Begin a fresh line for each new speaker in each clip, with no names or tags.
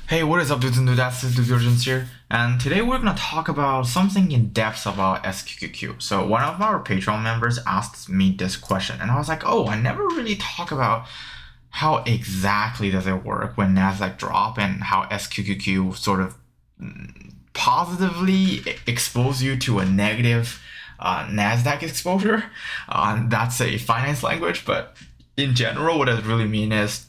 Hey, what is up, dudes and dudettes? This is Dudediligence here, and today we're gonna talk about something in depth about SQQQ. So one of our Patreon members asked me this question, and I was like, oh, I never really talk about how exactly does it work when Nasdaq drop and how SQQQ sort of positively expose you to a negative Nasdaq exposure. That's a finance language, but in general, what it really means is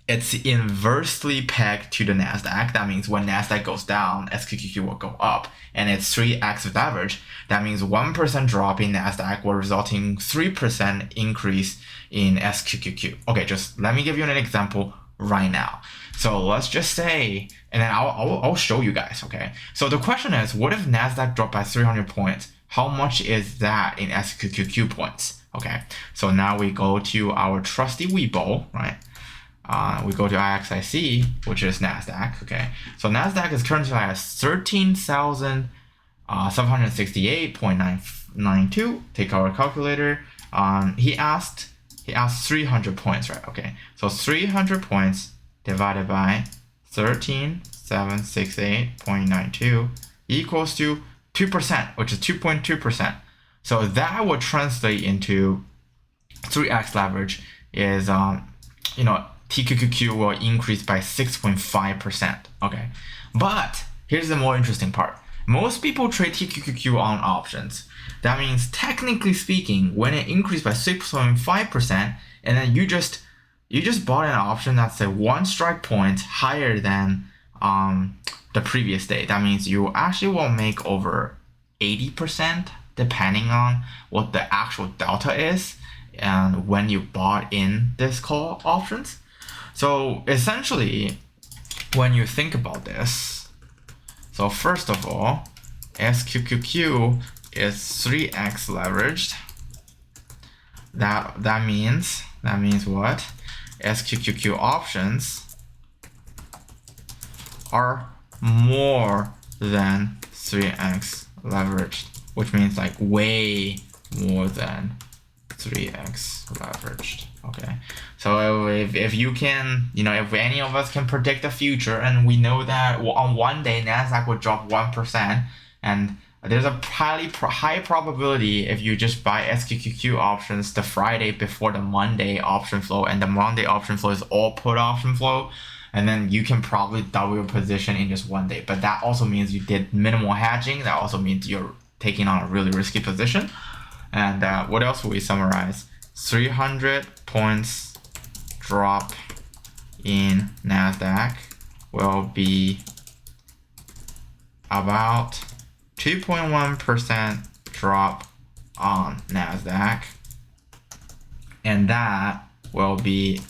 it's inversely pegged to the Nasdaq. That means when Nasdaq goes down, SQQQ will go up, and it's 3x of average. That means 1% drop in Nasdaq will result in 3% increase in SQQQ. Okay, just let me give you an example right now. So let's just say, and then I'll show you guys. Okay. So the question is, what if Nasdaq dropped by 300 points? How much is that in SQQQ points? Okay. So now we go to our trusty Weibo, right? We go to IXIC, which is Nasdaq. Okay, so Nasdaq is currently at 13,768.992. Take our calculator. He asked 300 points, right? Okay, so 300 points divided by 13,768.92 equals to 2%, which is 2.2%. So that would translate into 3x leverage is TQQQ will increase by 6.5%. Okay, but here's the more interesting part. Most people trade TQQQ on options. That means technically speaking, when it increased by 6.5%, and then you just bought an option that's a one strike point higher than the previous day. That means you actually will make over 80% depending on what the actual delta is and when you bought in this call options. So essentially, when you think about this, so first of all, SQQQ is 3x leveraged. That means what? SQQQ options are more than 3x leveraged, which means like way more than 3x leveraged. Okay, so if you can, if any of us can predict the future, and we know that on one day Nasdaq would drop 1%, and there's a high probability if you just buy SQQQ options the Friday before the Monday option flow, and the Monday option flow is all put option flow, and then you can probably double your position in just one day. But that also means you did minimal hedging. That also means you're taking on a really risky position. And what else will we summarize? 300 points drop in Nasdaq will be about 2.1% drop on Nasdaq, and that will be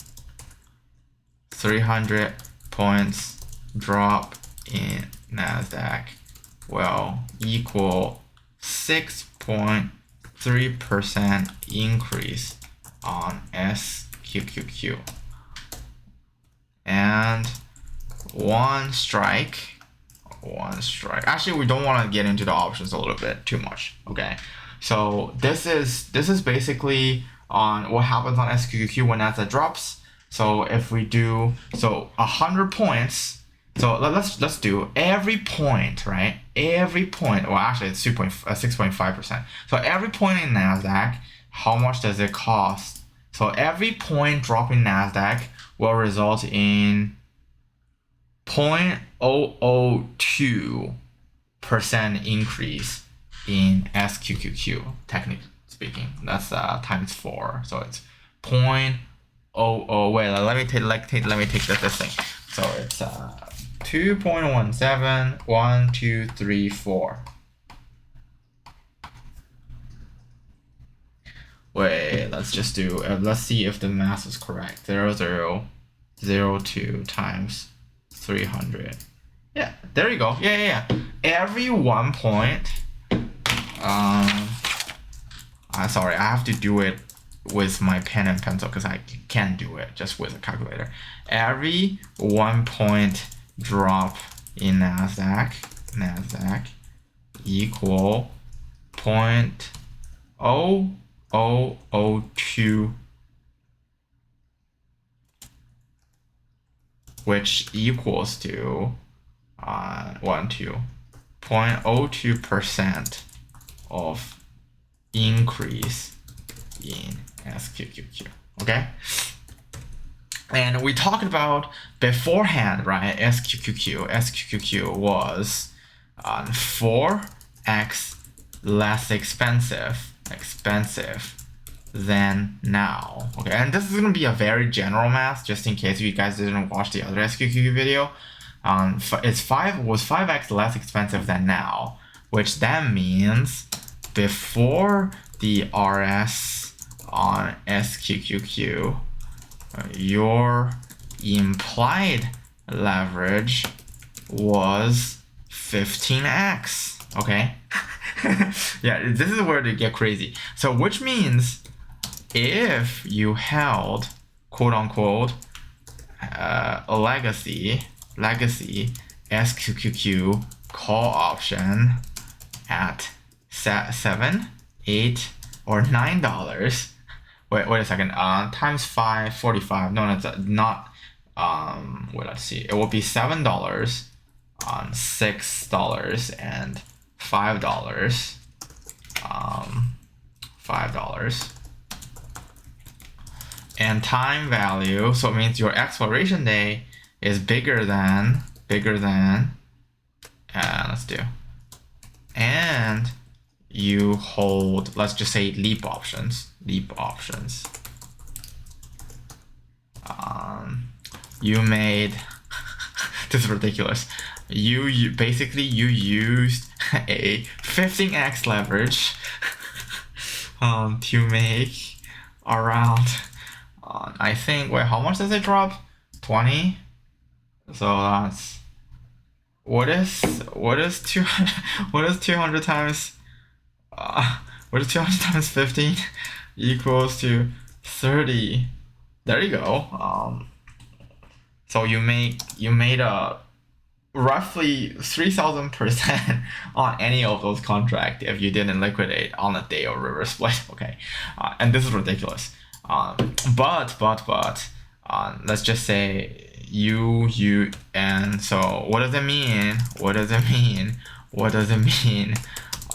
300 points drop in Nasdaq will equal 6.3% increase on SQQQ, and one strike. Actually, we don't want to get into the options a little bit too much. Okay, so this is basically on what happens on SQQQ when Nasdaq drops. So if we do 100 points. So let's do every point, right? Every point. Well, actually, it's 6.5%. So every point in Nasdaq, how much does it cost? So every point drop in Nasdaq will result in 0.002% increase in SQQQ. Technically speaking, that's times 4. So it's 0.00. Wait, let me take this thing. So it's 2.171234. Wait, let's just do. Let's see if the math is correct. 0002 times 300. Yeah, there you go. Yeah. Every 1 point. Sorry, I have to do it with my pen and pencil because I can't do it just with a calculator. Every 1 point drop in Nasdaq equal 0.002 which equals to 0.02% of increase in SQQQ. Okay? And we talked about beforehand, right? SQQQ was 4x less expensive than now. Okay, and this is gonna be a very general math, just in case you guys didn't watch the other SQQQ video. Was 5x less expensive than now, which then means before the RS on SQQQ, your implied leverage was 15x. Okay. Yeah, this is where they get crazy. So which means if you held quote unquote a legacy SQQQ call option at $7, $8, or $9, wait a second, times 545, no, it's not, wait, let's see, it will be $7, $6, and $5, $5, and time value, so it means your expiration day is bigger than, let's do, and you hold, let's just say leap options. You made, this is ridiculous. You basically used a 15x leverage to make around, I think, wait, how much does it drop? 20? So that's, what is 200 times, what is 200 times 15 equals to 30? There you go. So you made a roughly 3,000% on any of those contracts if you didn't liquidate on the day of reverse split. Okay, and this is ridiculous. But let's just say and so what does it mean?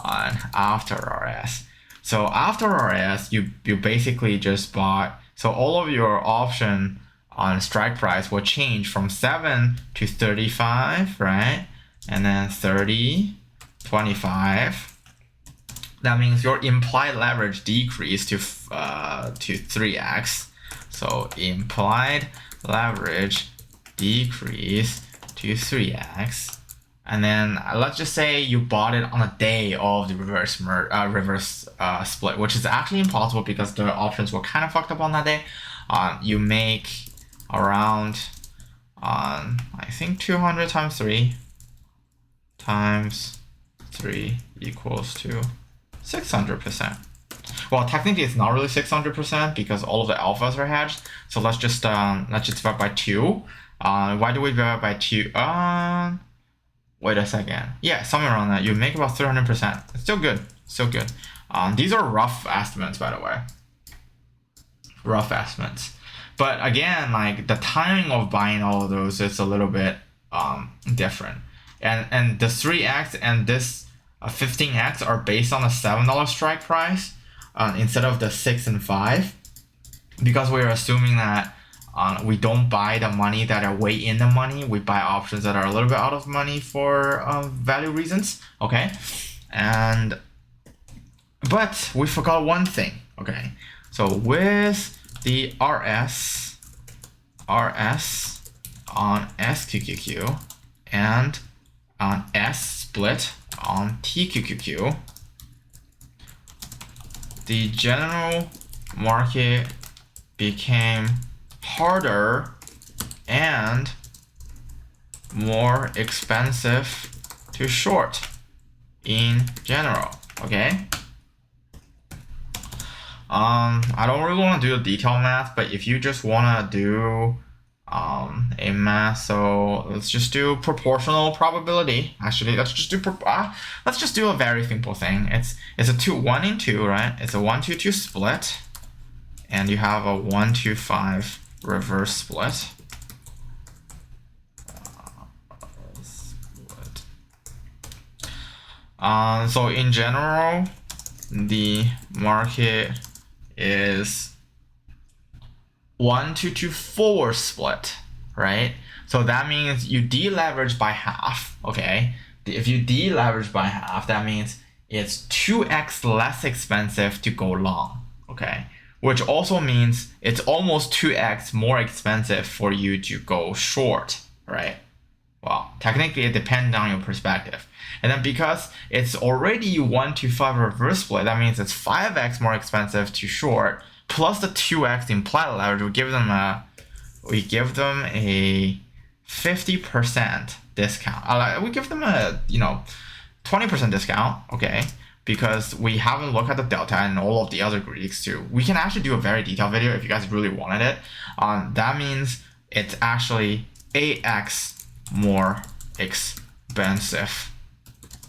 On after RS? So after RS, you basically just bought, so all of your option on strike price will change from 7 to 35, right? And then 30, 25. That means your implied leverage decreased to 3x. So implied leverage decrease to 3x. And then let's just say you bought it on a day of the reverse split, which is actually impossible because the options were kind of fucked up on that day. You make around, I think 200 times 3 equals to 600%. Well, technically it's not really 600% because all of the alphas are hedged. So let's just divide by 2. Why do we divide by 2? Wait a second. Yeah, somewhere around that. You make about 300%. It's still good. These are rough estimates, by the way. Rough estimates. But again, like the timing of buying all of those is a little bit different. And the 3x and this 15x are based on a $7 strike price instead of the 6 and 5, because we're assuming that we don't buy the money that are way in the money. We buy options that are a little bit out of money for value reasons. Okay, but we forgot one thing. Okay, so with the RS on SQQQ and on S split on TQQQ, the general market became harder and more expensive to short in general. Okay, I don't really want to do the detail math, but if you just want to do a math, so let's just do proportional probability. Actually, let's just do a very simple thing. It's a 1 in 2, right? It's a 1-2-2 split, and you have a 1-2-5 reverse split. So in general, the market is 1 to forward split, right? So that means you deleverage by half, okay? If you deleverage by half, that means it's 2x less expensive to go long, okay? Which also means it's almost 2x more expensive for you to go short, right? Well, technically it depends on your perspective. And then because it's already 1 to 5 reverse split, that means it's 5x more expensive to short, plus the 2x implied leverage. We give them a 50% discount. We give them a 20% discount, okay? Because we haven't looked at the delta and all of the other Greeks too. We can actually do a very detailed video if you guys really wanted it. That means it's actually 8x more expensive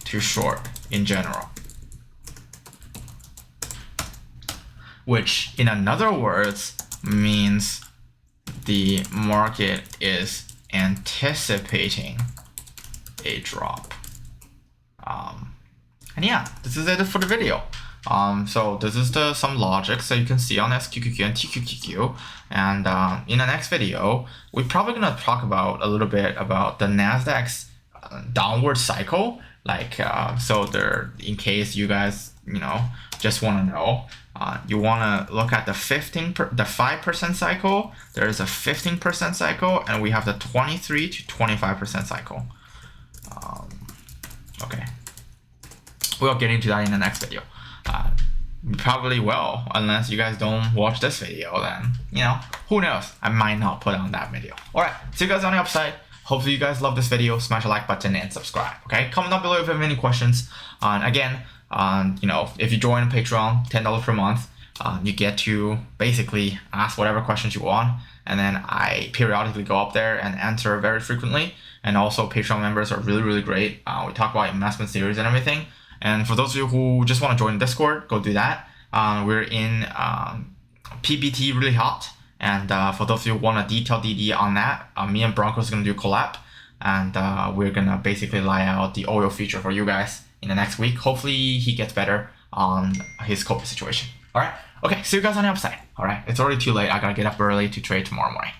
to short in general. Which in other words means the market is anticipating a drop. And yeah, this is it for the video. So this is some logic that you can see on SQQQ and TQQQ. And in the next video, we're probably gonna talk about a little bit about the Nasdaq's downward cycle. So in case you guys just want to know, you want to look at the 5% cycle. There is a 15% cycle, and we have the 23 to 25% cycle. Okay. We'll get into that in the next video. We probably will, unless you guys don't watch this video, then, who knows? I might not put on that video. Alright, see you guys on the upside. Hopefully you guys love this video. Smash the like button and subscribe, okay? Comment down below if you have any questions. Again, if you join Patreon, $10 per month, you get to basically ask whatever questions you want. And then I periodically go up there and answer very frequently. And also Patreon members are really, really great. We talk about investment theories and everything. And for those of you who just want to join Discord, go do that. We're in PBT really hot. And for those of you who want a detailed DD on that, me and Bronco's going to do a collab. And we're going to basically lie out the oil feature for you guys in the next week. Hopefully he gets better on his COVID situation. All right. Okay. See you guys on the upside. All right. It's already too late. I got to get up early to trade tomorrow morning.